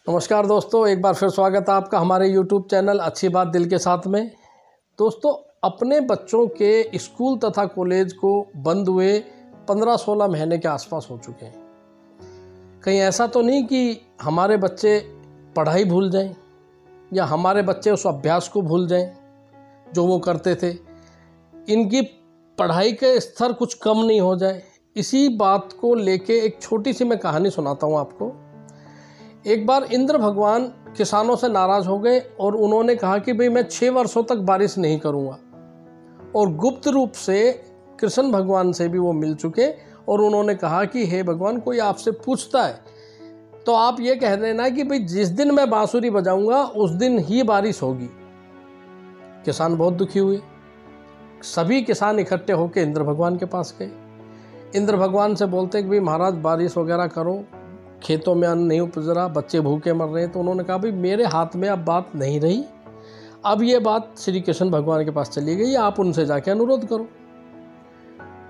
नमस्कार दोस्तों, एक बार फिर स्वागत है आपका हमारे YouTube चैनल अच्छी बात दिल के साथ में। दोस्तों, अपने बच्चों के स्कूल तथा कॉलेज को बंद हुए 15-16 महीने के आसपास हो चुके हैं। कहीं ऐसा तो नहीं कि हमारे बच्चे पढ़ाई भूल जाएं या हमारे बच्चे उस अभ्यास को भूल जाएं जो वो करते थे, इनकी पढ़ाई के स्तर कुछ कम नहीं हो जाए। इसी बात को लेके एक छोटी सी मैं कहानी सुनाता हूँ आपको। एक बार इंद्र भगवान किसानों से नाराज़ हो गए और उन्होंने कहा कि भाई मैं 6 वर्षों तक बारिश नहीं करूँगा, और गुप्त रूप से कृष्ण भगवान से भी वो मिल चुके और उन्होंने कहा कि हे भगवान, कोई आपसे पूछता है तो आप ये कह देना कि भाई जिस दिन मैं बांसुरी बजाऊंगा उस दिन ही बारिश होगी। किसान बहुत दुखी हुए। सभी किसान इकट्ठे होकर इंद्र भगवान के पास गए। इंद्र भगवान से बोलते कि भाई महाराज, बारिश वगैरह करो, खेतों में अन्न नहीं उपज रहा, बच्चे भूखे मर रहे हैं। तो उन्होंने कहा भाई मेरे हाथ में अब बात नहीं रही, अब ये बात श्री कृष्ण भगवान के पास चली गई, आप उनसे जाके अनुरोध करो।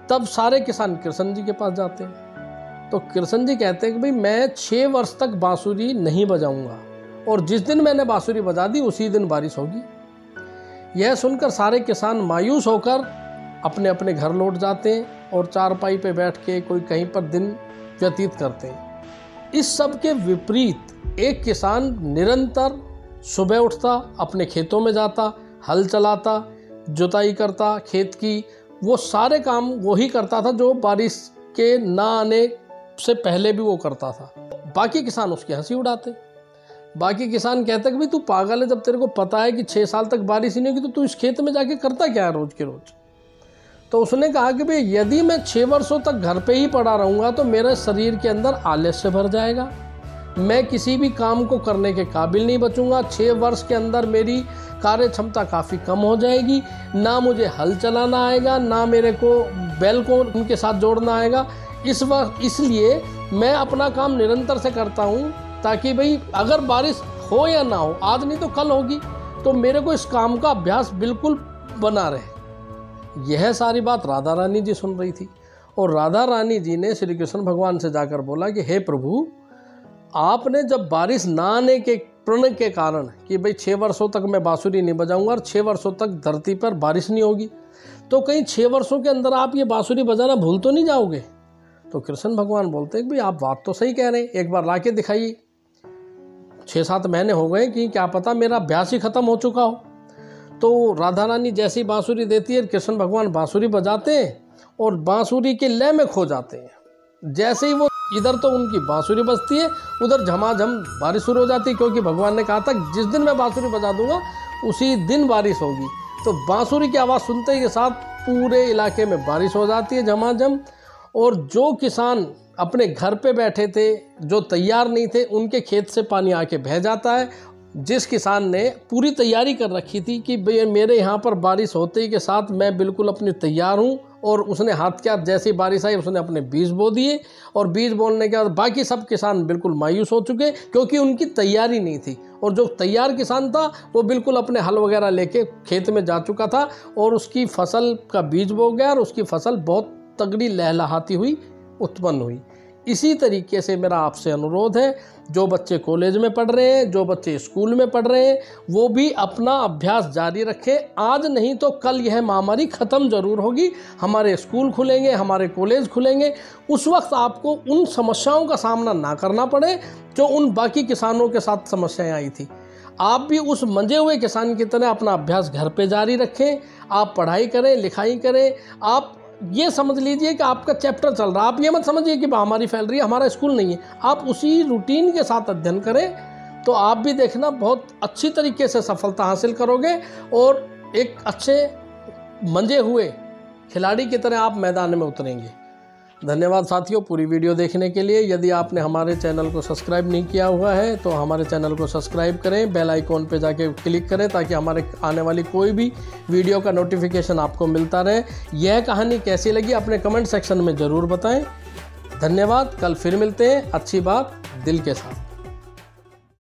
तब सारे किसान कृष्ण जी के पास जाते हैं। तो कृष्ण जी कहते हैं कि भाई मैं 6 वर्ष तक बांसुरी नहीं बजाऊंगा, और जिस दिन मैंने बांसुरी बजा दी उसी दिन बारिश होगी। यह सुनकर सारे किसान मायूस होकर अपने अपने घर लौट जाते हैं और चारपाई पे बैठ के कोई कहीं पर दिन व्यतीत करते हैं। इस सब के विपरीत एक किसान निरंतर सुबह उठता, अपने खेतों में जाता, हल चलाता, जुताई करता, खेत की वो सारे काम वही करता था जो बारिश के ना आने से पहले भी वो करता था। बाकी किसान उसकी हंसी उड़ाते। बाकी किसान कहते कि भाई तू पागल है, जब तेरे को पता है कि 6 साल तक बारिश ही नहीं होगी तो तू इस खेत में जाके करता क्या है रोज के रोज। तो उसने कहा कि भाई यदि मैं 6 वर्षों तक घर पे ही पड़ा रहूँगा तो मेरे शरीर के अंदर आलस्य भर जाएगा, मैं किसी भी काम को करने के काबिल नहीं बचूंगा। 6 वर्ष के अंदर मेरी कार्य क्षमता काफ़ी कम हो जाएगी, ना मुझे हल चलाना आएगा, ना मेरे को बैल को उनके साथ जोड़ना आएगा। इसलिए मैं अपना काम निरंतर से करता हूँ ताकि भाई अगर बारिश हो या ना हो, आज नहीं तो कल होगी, तो मेरे को इस काम का अभ्यास बिल्कुल बना रहे। यह सारी बात राधा रानी जी सुन रही थी, और राधा रानी जी ने श्री कृष्ण भगवान से जाकर बोला कि हे प्रभु, आपने जब बारिश ना आने के प्रण के कारण कि भाई 6 वर्षों तक मैं बांसुरी नहीं बजाऊंगा और 6 वर्षों तक धरती पर बारिश नहीं होगी, तो कहीं 6 वर्षों के अंदर आप ये बांसुरी बजाना भूल तो नहीं जाओगे। तो कृष्ण भगवान बोलते हैं कि भाई आप बात तो सही कह रहे हैं, एक बार ला के दिखाइए। 6-7 महीने हो गए कि क्या पता मेरा अभ्यास ही खत्म हो चुका हो। तो राधा रानी जैसी बांसुरी देती है, कृष्ण भगवान बांसुरी बजाते हैं और बांसुरी के लय में खो जाते हैं। जैसे ही वो इधर तो उनकी बांसुरी बजती है, उधर झमाझम बारिश शुरू हो जाती है, क्योंकि भगवान ने कहा था जिस दिन मैं बांसुरी बजा दूंगा उसी दिन बारिश होगी। तो बांसुरी की आवाज़ सुनते ही के साथ पूरे इलाके में बारिश हो जाती है झमाझम। और जो किसान अपने घर पे बैठे थे, जो तैयार नहीं थे, उनके खेत से पानी आके बह जाता है। जिस किसान ने पूरी तैयारी कर रखी थी कि भाई मेरे यहाँ पर बारिश होते ही के साथ मैं बिल्कुल अपनी तैयार हूँ, और उसने हाथ के हाथ जैसी बारिश आई उसने अपने बीज बो दिए, और बीज बोने के बाद बाकी सब किसान बिल्कुल मायूस हो चुके क्योंकि उनकी तैयारी नहीं थी। और जो तैयार किसान था वो बिल्कुल अपने हल वगैरह लेके खेत में जा चुका था और उसकी फसल का बीज बो गया और उसकी फसल बहुत तगड़ी लहलहाती हुई उत्पन्न हुई। इसी तरीके से मेरा आपसे अनुरोध है, जो बच्चे कॉलेज में पढ़ रहे हैं, जो बच्चे स्कूल में पढ़ रहे हैं, वो भी अपना अभ्यास जारी रखें। आज नहीं तो कल यह महामारी ख़त्म ज़रूर होगी, हमारे स्कूल खुलेंगे, हमारे कॉलेज खुलेंगे। उस वक्त आपको उन समस्याओं का सामना ना करना पड़े जो उन बाकी किसानों के साथ समस्याएं आई थी। आप भी उस मंजे हुए किसान की तरह अपना अभ्यास घर पे जारी रखें। आप पढ़ाई करें, लिखाई करें। आप ये समझ लीजिए कि आपका चैप्टर चल रहा है, आप ये मत समझिए कि महामारी फैल रही है, हमारा स्कूल नहीं है। आप उसी रूटीन के साथ अध्ययन करें तो आप भी देखना बहुत अच्छी तरीके से सफलता हासिल करोगे और एक अच्छे मंजे हुए खिलाड़ी की तरह आप मैदान में उतरेंगे। धन्यवाद साथियों पूरी वीडियो देखने के लिए। यदि आपने हमारे चैनल को सब्सक्राइब नहीं किया हुआ है तो हमारे चैनल को सब्सक्राइब करें, बेल आइकॉन पे जाके क्लिक करें ताकि हमारे आने वाली कोई भी वीडियो का नोटिफिकेशन आपको मिलता रहे। यह कहानी कैसी लगी अपने कमेंट सेक्शन में ज़रूर बताएं। धन्यवाद, कल फिर मिलते हैं अच्छी बात दिल के साथ।